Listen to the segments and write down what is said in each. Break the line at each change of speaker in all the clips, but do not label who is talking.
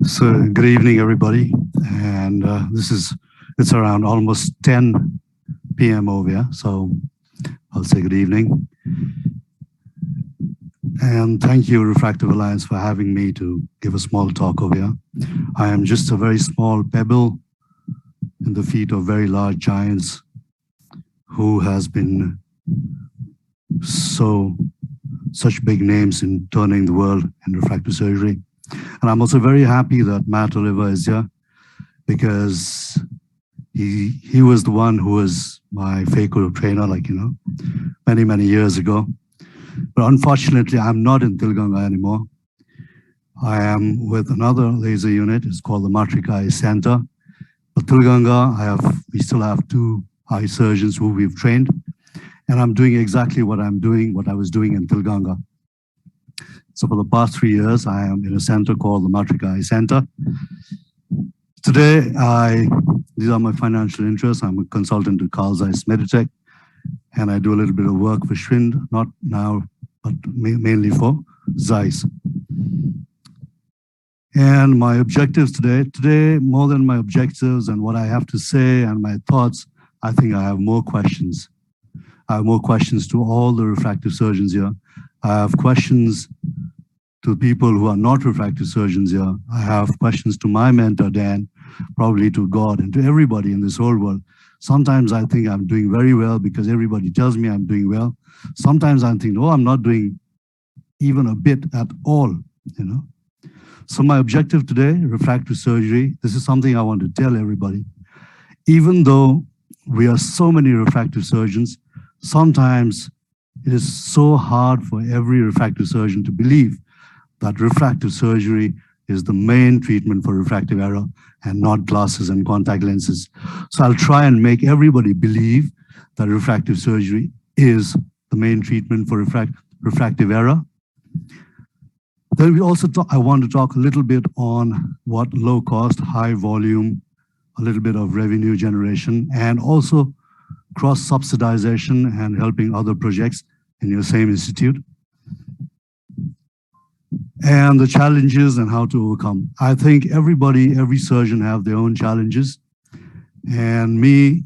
So good evening, everybody. And it's around almost 10 p.m. over here. So I'll say good evening. And thank you, Refractive Alliance, for having me to give a small talk over here. I am just a very small pebble in the feet of very large giants who has been so such big names in turning the world in refractive surgery. And I'm also very happy that Matt Oliver is here because he was the one who was my phaco trainer, many years ago. But unfortunately, I'm not in Tilganga anymore. I am with another laser unit. It's called the Matrix Eye Center. But Tilganga, we still have two eye surgeons who we've trained, and I'm doing exactly what I was doing in Tilganga. So for the past 3 years, I am in a center called the Matrix Eye Center. Today, these are my financial interests. I'm a consultant to Carl Zeiss Meditech, and I do a little bit of work for Schwind, not now, but mainly for Zeiss. And my objectives today, more than my objectives and what I have to say and my thoughts, I think I have more questions. I have more questions to all the refractive surgeons here. I have questions to people who are not refractive surgeons here. I have questions to my mentor, Dan, probably to God and to everybody in this whole world. Sometimes I think I'm doing very well because everybody tells me I'm doing well. Sometimes I think, oh, I'm not doing even a bit at all, So my objective today, refractive surgery, this is something I want to tell everybody. Even though we are so many refractive surgeons, sometimes it is so hard for every refractive surgeon to believe that refractive surgery is the main treatment for refractive error and not glasses and contact lenses. So I'll try and make everybody believe that refractive surgery is the main treatment for refractive error. Then I want to talk a little bit on what low cost, high volume, a little bit of revenue generation, and also cross subsidization and helping other projects in your same institute. And the challenges and how to overcome. I think every surgeon have their own challenges. And me,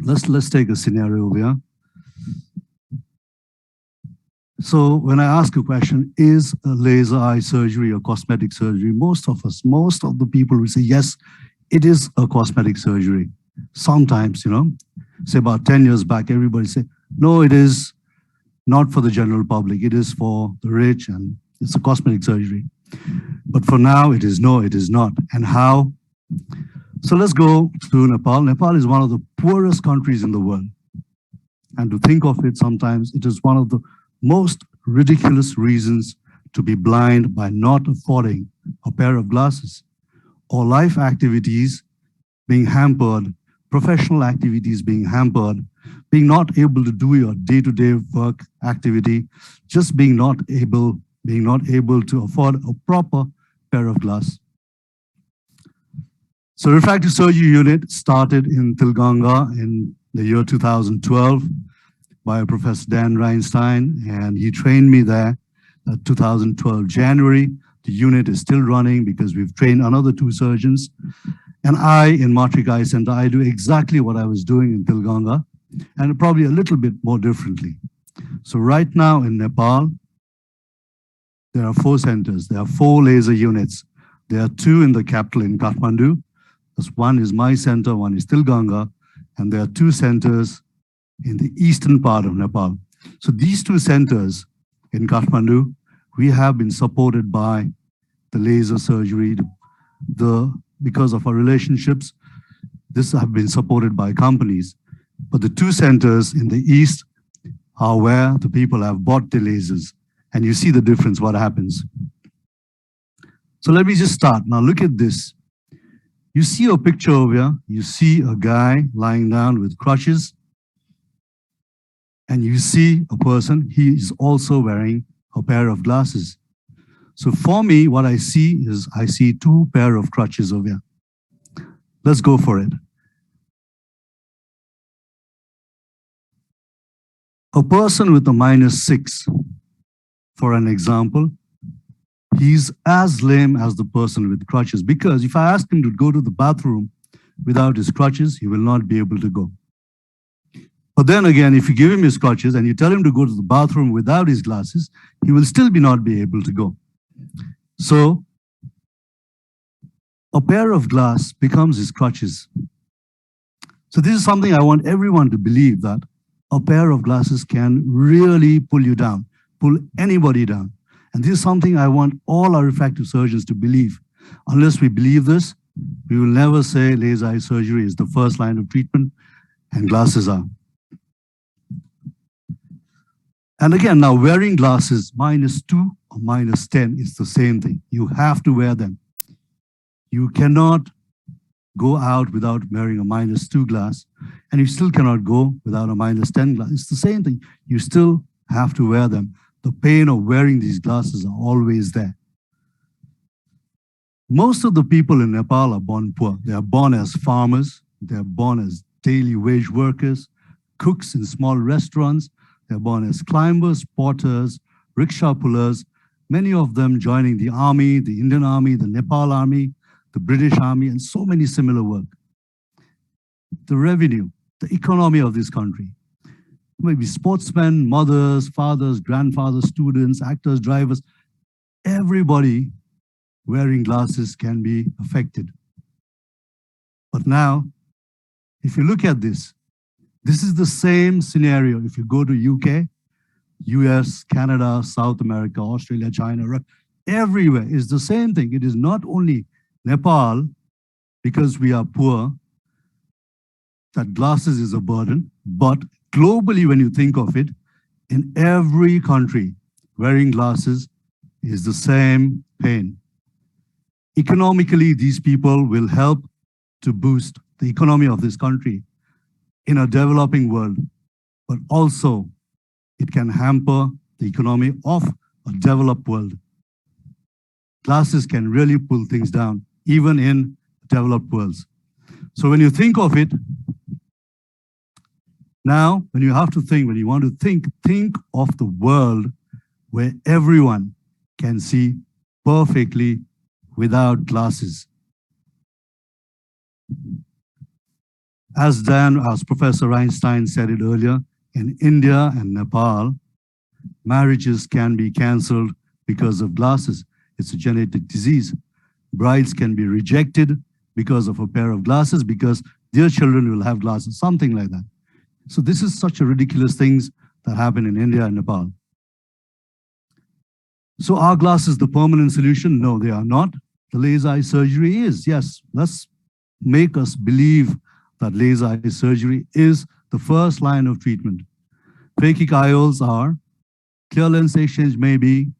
let's take a scenario over here. So when I ask a question, is a laser eye surgery or cosmetic surgery? Most of the people will say, yes, it is a cosmetic surgery. Sometimes, say about 10 years back, everybody said, no, it is not for the general public. It is for the rich and it's a cosmetic surgery. But for now, it is no, it is not. And how? So let's go to Nepal. Nepal is one of the poorest countries in the world. And to think of it, sometimes it is one of the most ridiculous reasons to be blind by not affording a pair of glasses, or life activities being hampered, professional activities being hampered, being not able to do your day-to-day work activity, just being not able to afford a proper pair of glasses. So refractive surgery unit started in Tilganga in the year 2012 by Professor Dan Reinstein, and he trained me there 2012 January. The unit is still running because we've trained another 2 surgeons. And I, in Matrix Eye Center, I do exactly what I was doing in Tilganga, and probably a little bit more differently. So right now in Nepal, there are 4 centers. There are 4 laser units. There are 2 in the capital in Kathmandu. One is my center, one is Tilganga, and there are 2 centers in the eastern part of Nepal. So these 2 centers in Kathmandu, we have been supported by the laser surgery. Because of our relationships, this have been supported by companies. But the 2 centers in the east are where the people have bought the lasers. And you see the difference, what happens. So let me just start. Now look at this. You see a picture over here. You see a guy lying down with crutches. And you see a person, he is also wearing a pair of glasses. So for me, what I see is I see 2 pair of crutches over here. Let's go for it. A person with a -6, for an example, He's as lame as the person with crutches, because if I ask him to go to the bathroom without his crutches, he will not be able to go. But then again, if you give him his crutches and you tell him to go to the bathroom without his glasses, he will still not be able to go. So a pair of glass becomes his crutches. So this is something I want everyone to believe, that a pair of glasses can really pull you down, pull anybody down. And this is something I want all our refractive surgeons to believe. Unless we believe this, we will never say laser eye surgery is the first line of treatment and glasses are. And again, now wearing glasses -2 or -10 is the same thing. You have to wear them. You cannot go out without wearing a -2 glass, and you still cannot go without a -10 glass. It's the same thing. You still have to wear them. The pain of wearing these glasses are always there. Most of the people in Nepal are born poor. They are born as farmers. They are born as daily wage workers, cooks in small restaurants. They're born as climbers, porters, rickshaw pullers, many of them joining the army, the Indian army, the Nepal army, the British army, and so many similar work. The revenue, the economy of this country, maybe sportsmen, mothers, fathers, grandfathers, students, actors, drivers, everybody wearing glasses can be affected. But now, if you look at this is the same scenario. If you go to UK, US, Canada, South America, Australia, China, everywhere is the same thing. It is not only Nepal, because we are poor, that glasses is a burden, but globally, when you think of it, in every country, wearing glasses is the same pain. Economically, these people will help to boost the economy of this country in a developing world, but also it can hamper the economy of a developed world. Glasses can really pull things down, even in developed worlds. So when you think of it, now, when you have to think, when you want to think of the world where everyone can see perfectly without glasses. As Professor Einstein said it earlier, in India and Nepal, marriages can be canceled because of glasses. It's a genetic disease. Brides can be rejected because of a pair of glasses, because their children will have glasses, something like that. So this is such a ridiculous things that happen in India and Nepal. So are glasses the permanent solution? No, they are not. The laser eye surgery is. Yes, let's make us believe that laser eye surgery is the first line of treatment. Phakic IOLs are, clear lens exchange maybe.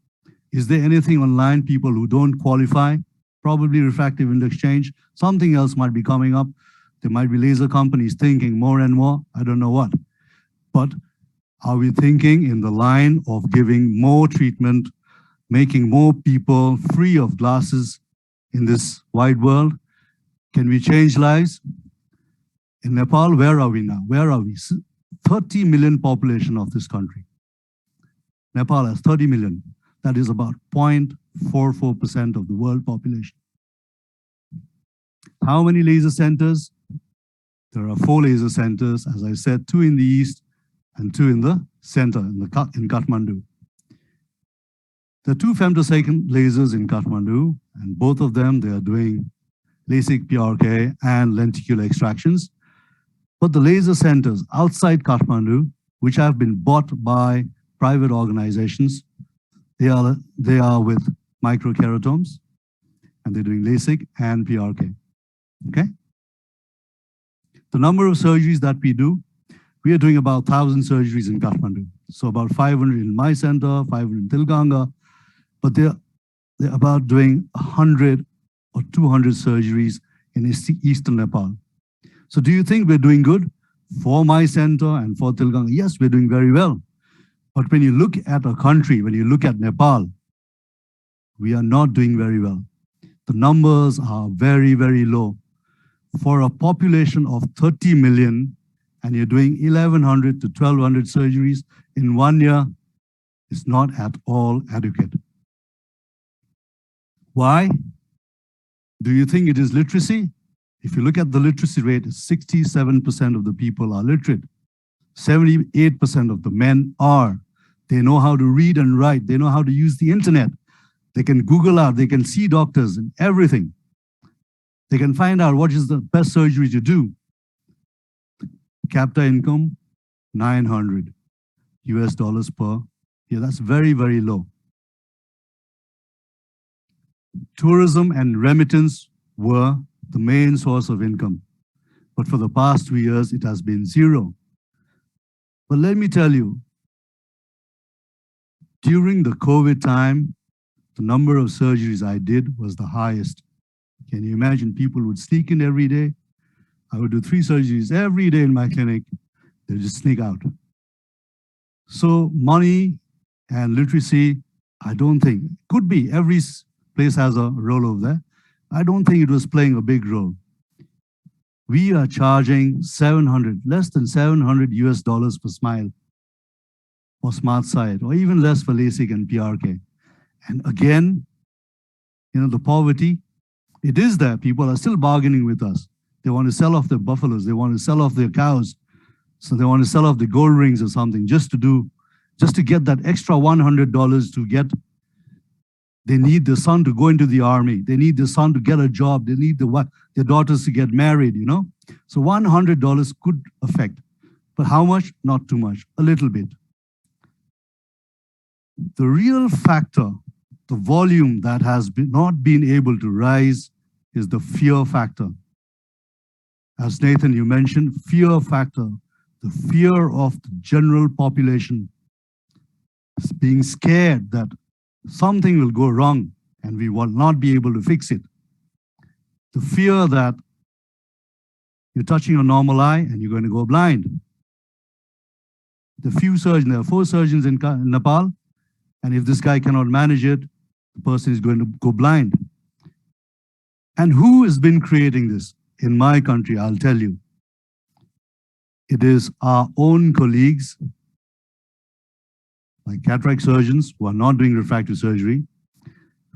Is there anything online, people who don't qualify? Probably refractive index change. Something else might be coming up. There might be laser companies thinking more and more, I don't know what. But are we thinking in the line of giving more treatment, making more people free of glasses in this wide world? Can we change lives? In Nepal, where are we now? Where are we? 30 million population of this country. Nepal has 30 million. That is about 0.44% of the world population. How many laser centers? There are 4 laser centers, as I said, 2 in the east and 2 in the center, in Kathmandu. There are 2 femtosecond lasers in Kathmandu, and both of them, they are doing LASIK, PRK, and lenticular extractions. But the laser centers outside Kathmandu, which have been bought by private organizations, they are with microkeratomes, and they're doing LASIK and PRK. Okay? The number of surgeries that we do, we are doing about 1,000 surgeries in Kathmandu. So about 500 in my center, 500 in Tilganga, but they're about doing 100 or 200 surgeries in eastern Nepal. So do you think we're doing good for my center and for Tilganga? Yes, we're doing very well. But when you look at a country, when you look at Nepal, we are not doing very well. The numbers are very, very low. For a population of 30 million, and you're doing 1,100 to 1,200 surgeries in 1 year, is not at all adequate. Why? Do you think it is literacy? If you look at the literacy rate, 67% of the people are literate. 78% of the men are. They know how to read and write. They know how to use the internet. They can Google out. They can see doctors and everything. They can find out what is the best surgery to do. Capita income, 900 US dollars per year. That's very, very low. Tourism and remittance were the main source of income. But for the past 2 years, it has been zero. But let me tell you, during the COVID time, the number of surgeries I did was the highest. Can you imagine? People would sneak in every day. I would do 3 surgeries every day in my clinic. They just sneak out. So money and literacy, I don't think, could be. Every place has a role over there. I don't think it was playing a big role. We are charging 700, less than 700 US dollars per smile or smart side, or even less for LASIK and PRK. And again, you know, the poverty, it is there. People are still bargaining with us. They want to sell off their buffaloes. They want to sell off their cows. So they want to sell off the gold rings or something just to get that extra $100 to get. They need the son to go into the army. They need the son to get a job. They need their daughters to get married, you know. So $100 could affect. But how much? Not too much, a little bit. The real factor, the volume that has not been able to rise is the fear factor. As Nathan, you mentioned, fear factor, the fear of the general population being scared that something will go wrong and we will not be able to fix it. The fear that you're touching a normal eye and you're going to go blind. The few surgeons, there are 4 surgeons in Nepal, and if this guy cannot manage it, the person is going to go blind. And who has been creating this? In my country, I'll tell you. It is our own colleagues, like cataract surgeons who are not doing refractive surgery,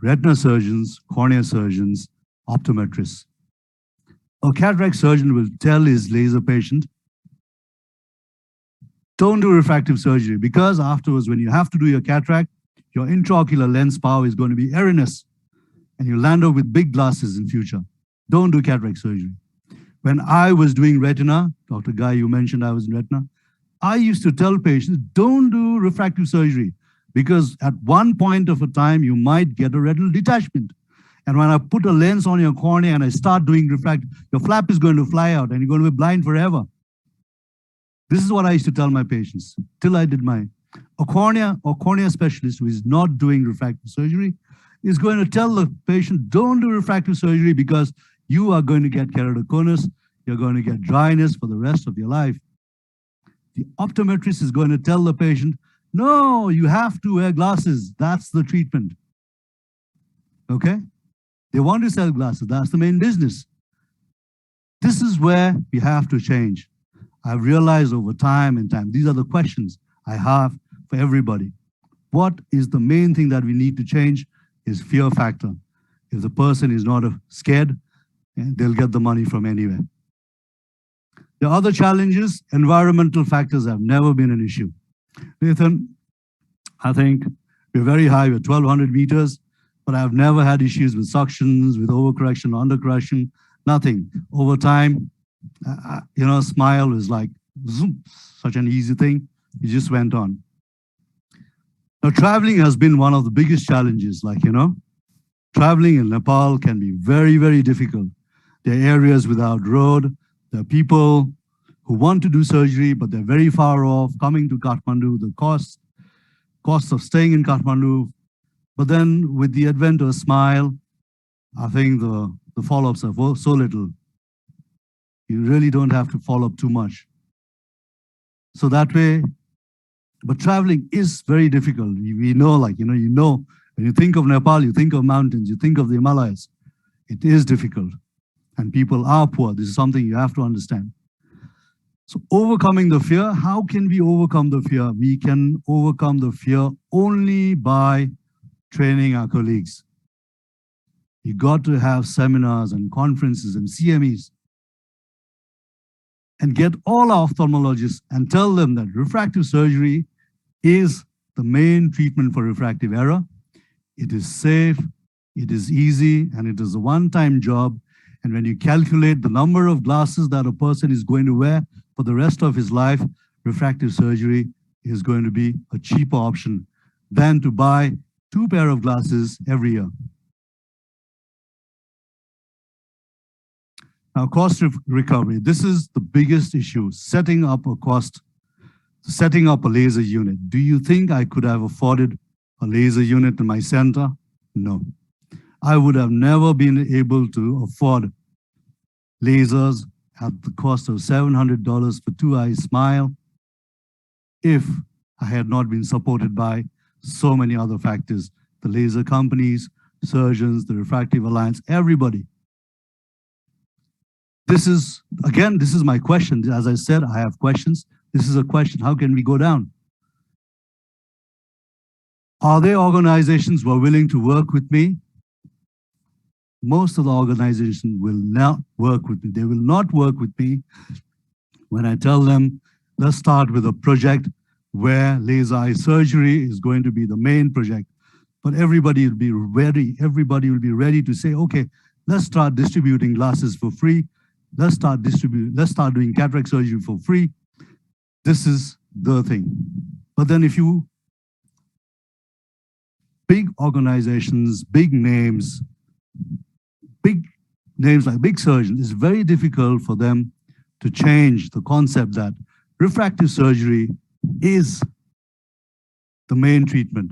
retina surgeons, cornea surgeons, optometrists. A cataract surgeon will tell his laser patient, don't do refractive surgery, because afterwards, when you have to do your cataract, your intraocular lens power is going to be erroneous, and you'll land up with big glasses in future. Don't do cataract surgery. When I was doing retina, Dr. Guy, you mentioned I was in retina, I used to tell patients, don't do refractive surgery, because at one point of a time, you might get a retinal detachment. And when I put a lens on your cornea and I start doing refractive, your flap is going to fly out and you're going to be blind forever. This is what I used to tell my patients till I did mine. A cornea or cornea specialist who is not doing refractive surgery is going to tell the patient, don't do refractive surgery because you are going to get keratoconus, you're going to get dryness for the rest of your life. The optometrist is going to tell the patient, no, you have to wear glasses. That's the treatment. Okay? They want to sell glasses. That's the main business. This is where we have to change. I've realized over time and time, these are the questions I have for everybody. What is the main thing that we need to change is fear factor. If the person is not scared, they'll get the money from anywhere. The other challenges, environmental factors have never been an issue. Nathan, I think we're very high, we're 1,200 meters, but I've never had issues with suctions, with overcorrection, undercorrection, nothing. Over time, you know, smile was like, zoom, such an easy thing. It just went on. Now, traveling has been one of the biggest challenges, like, you know, traveling in Nepal can be very, very difficult. There are areas without road. There are people who want to do surgery, but they're very far off, coming to Kathmandu, the costs of staying in Kathmandu. But then with the advent of Smile, I think the follow-ups are so little. You really don't have to follow up too much. So that way, but traveling is very difficult. We know, like, you know, when you think of Nepal, you think of mountains, you think of the Himalayas. It is difficult. And people are poor. This is something you have to understand. So overcoming the fear, how can we overcome the fear? We can overcome the fear only by training our colleagues. You got to have seminars and conferences and CMEs and get all our ophthalmologists and tell them that refractive surgery is the main treatment for refractive error. It is safe, it is easy, and it is a one-time job. And when you calculate the number of glasses that a person is going to wear for the rest of his life, refractive surgery is going to be a cheaper option than to buy 2 pair of glasses every year. Now, cost recovery. This is the biggest issue, setting up a laser unit. Do you think I could have afforded a laser unit in my center? No. I would have never been able to afford lasers at the cost of $700 for 2-eye smile if I had not been supported by so many other factors. The laser companies, surgeons, the Refractive Alliance, everybody. This is my question. As I said, I have questions. This is a question, how can we go down? Are there organizations who are willing to work with me? Most of the organizations will not work with me. They will not work with me when I tell them, let's start with a project where laser eye surgery is going to be the main project. But everybody will be ready to say, okay, let's start distributing glasses for free. Let's start doing cataract surgery for free. This is the thing. But then if you, big organizations, big names like big surgeons, it's very difficult for them to change the concept that refractive surgery is the main treatment.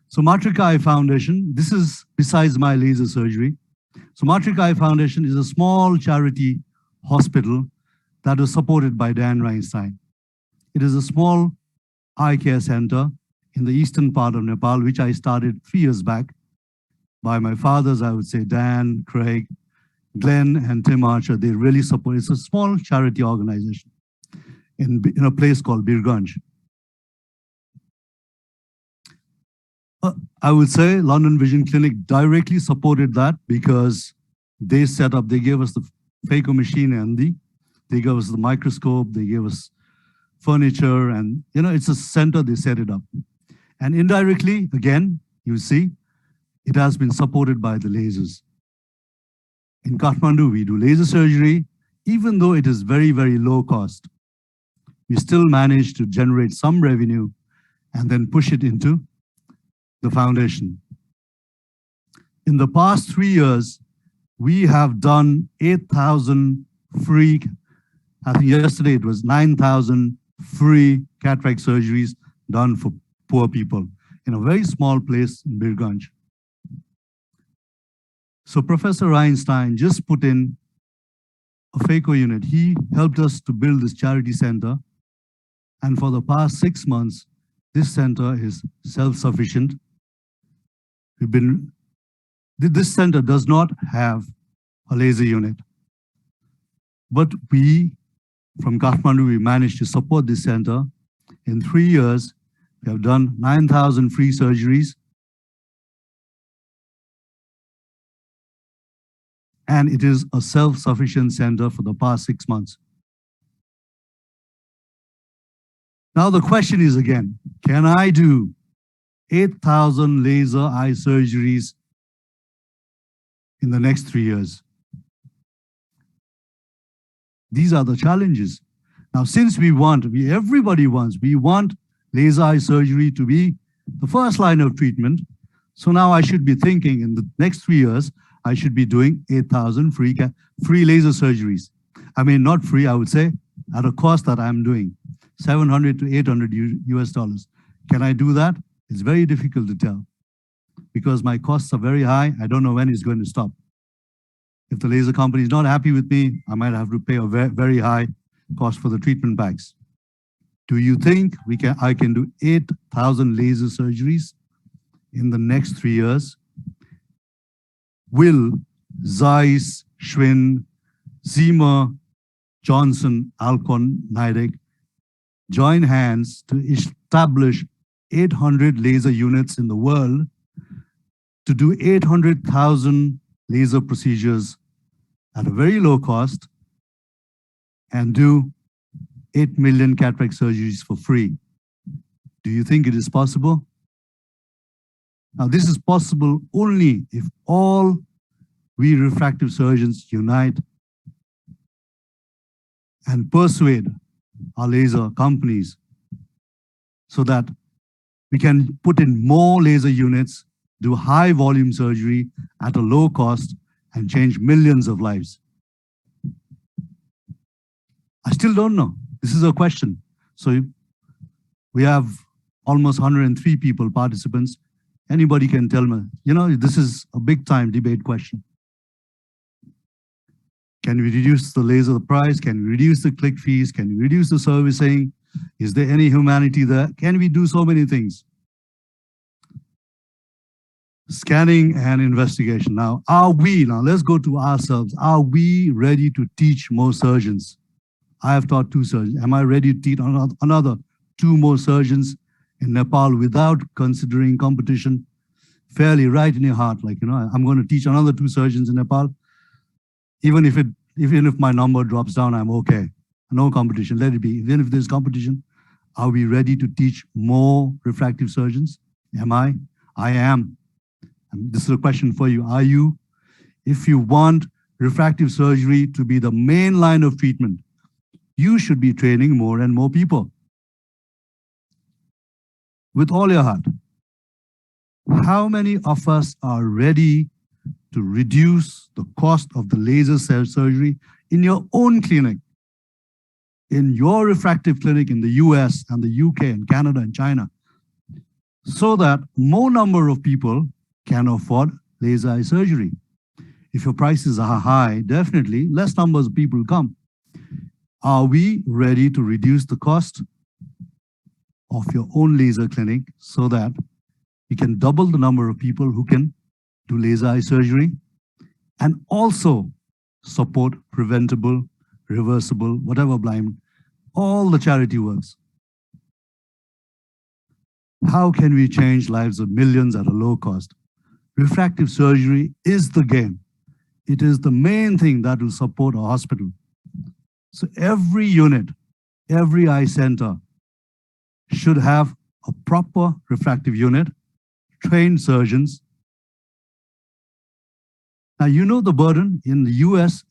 So Matrika Eye Foundation, this is besides my laser surgery. So Matrika Eye Foundation is a small charity hospital that is supported by Dan Reinstein. It is a small eye care center in the eastern part of Nepal, which I started 3 years back by my fathers, I would say, Dan, Craig, Glenn, and Tim Archer. They really support. It's a small charity organization in a place called Birganj. I would say London Vision Clinic directly supported that because they gave us the phaco machine and they gave us the microscope, they gave us furniture, and it's a center, they set it up. And indirectly, again, you see, it has been supported by the lasers. In Kathmandu, we do laser surgery, even though it is very, very low cost. We still manage to generate some revenue and then push it into the foundation. In the past 3 years, we have done 8,000 free, I think yesterday it was 9,000 free cataract surgeries done for poor people in a very small place in Birganj. So Professor Reinstein just put in a phaco unit. He helped us to build this charity center. And for the past 6 months, this center is self-sufficient. This center does not have a laser unit. But we, from Kathmandu, we managed to support this center. In 3 years, we have done 9,000 free surgeries. And it is a self-sufficient center for the past 6 months. Now the question is again, can I do 8,000 laser eye surgeries in the next 3 years? These are the challenges. Now, since everybody wants laser eye surgery to be the first line of treatment. So now I should be thinking in the next 3 years, I should be doing 8,000 free laser surgeries. I mean, not free, I would say, at a cost that I'm doing, 700 to 800 US dollars. Can I do that? It's very difficult to tell because my costs are very high. I don't know when it's going to stop. If the laser company is not happy with me, I might have to pay a very high cost for the treatment packs. Do you think I can do 8,000 laser surgeries in the next 3 years? Will Zeiss, Schwinn, Zimmer, Johnson, Alcon, Nidec join hands to establish 800 laser units in the world to do 800,000 laser procedures at a very low cost and do 8 million cataract surgeries for free. Do you think it is possible? Now, this is possible only if all we refractive surgeons unite and persuade our laser companies so that we can put in more laser units, do high volume surgery at a low cost, and change millions of lives. I still don't know. This is a question. So we have almost 103 people, participants. Anybody can tell me, this is a big time debate question. Can we reduce the laser price? Can we reduce the click fees? Can we reduce the servicing? Is there any humanity there? Can we do so many things? Scanning and investigation. Now let's go to ourselves. Are we ready to teach more surgeons? I have taught 2 surgeons. Am I ready to teach another 2 more surgeons in Nepal without considering competition? Fairly right in your heart, I'm going to teach another 2 surgeons in Nepal. Even if my number drops down, I'm okay. No competition, let it be. Even if there's competition, are we ready to teach more refractive surgeons? Am I? I am. And this is a question for you. Are you? If you want refractive surgery to be the main line of treatment, you should be training more and more people. With all your heart. How many of us are ready to reduce the cost of the laser surgery in your own clinic, in your refractive clinic in the US and the UK and Canada and China, so that more number of people can afford laser eye surgery? If your prices are high, definitely less numbers of people come. Are we ready to reduce the cost of your own laser clinic so that you can double the number of people who can do laser eye surgery and also support preventable, reversible, whatever blind, all the charity works? How can we change lives of millions at a low cost? Refractive surgery is the game. It is the main thing that will support a hospital. So every unit, every eye center should have a proper refractive unit, trained surgeons. Now, the burden in the US,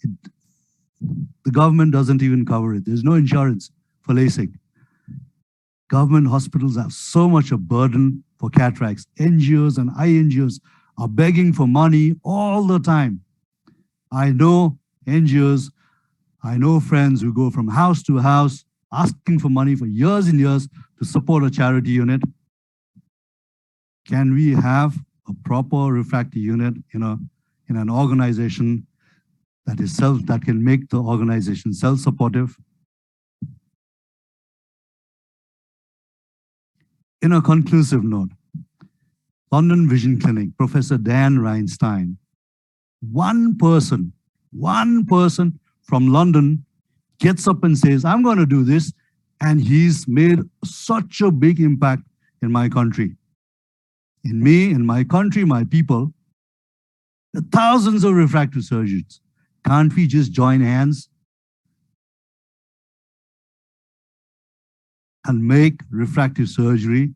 the government doesn't even cover it. There's no insurance for LASIK. Government hospitals have so much a burden for cataracts. NGOs and INGOs are begging for money all the time. I know NGOs, I know friends who go from house to house asking for money for years and years to support a charity unit. Can we have a proper refractive unit in an organization that can make the organization self-supportive? In a conclusive note, London Vision Clinic, Professor Dan Reinstein, one person from London gets up and says, I'm going to do this, and he's made such a big impact in my country. In me, in my country, my people, the thousands of refractive surgeons. Can't we just join hands and make refractive surgery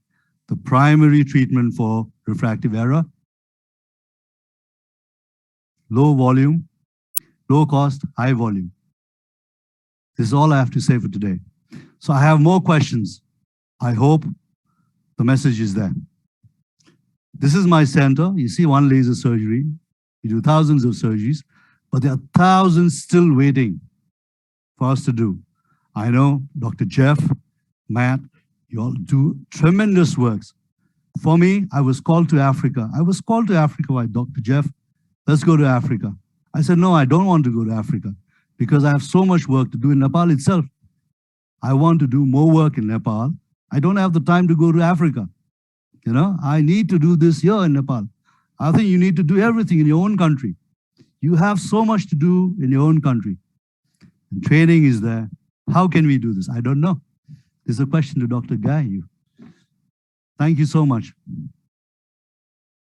the primary treatment for refractive error? Low volume, low cost, high volume. This is all I have to say for today. So I have more questions. I hope the message is there. This is my center. You see one laser surgery. We do thousands of surgeries, but there are thousands still waiting for us to do. I know Dr. Jeff, Matt, you all do tremendous works. For me, I was called to Africa. I was called to Africa by Dr. Jeff. Let's go to Africa. I said, no, I don't want to go to Africa because I have so much work to do in Nepal itself. I want to do more work in Nepal. I don't have the time to go to Africa. I need to do this here in Nepal. I think you need to do everything in your own country. You have so much to do in your own country. And training is there. How can we do this? I don't know. This is a question to Dr. Guy. Thank you so much.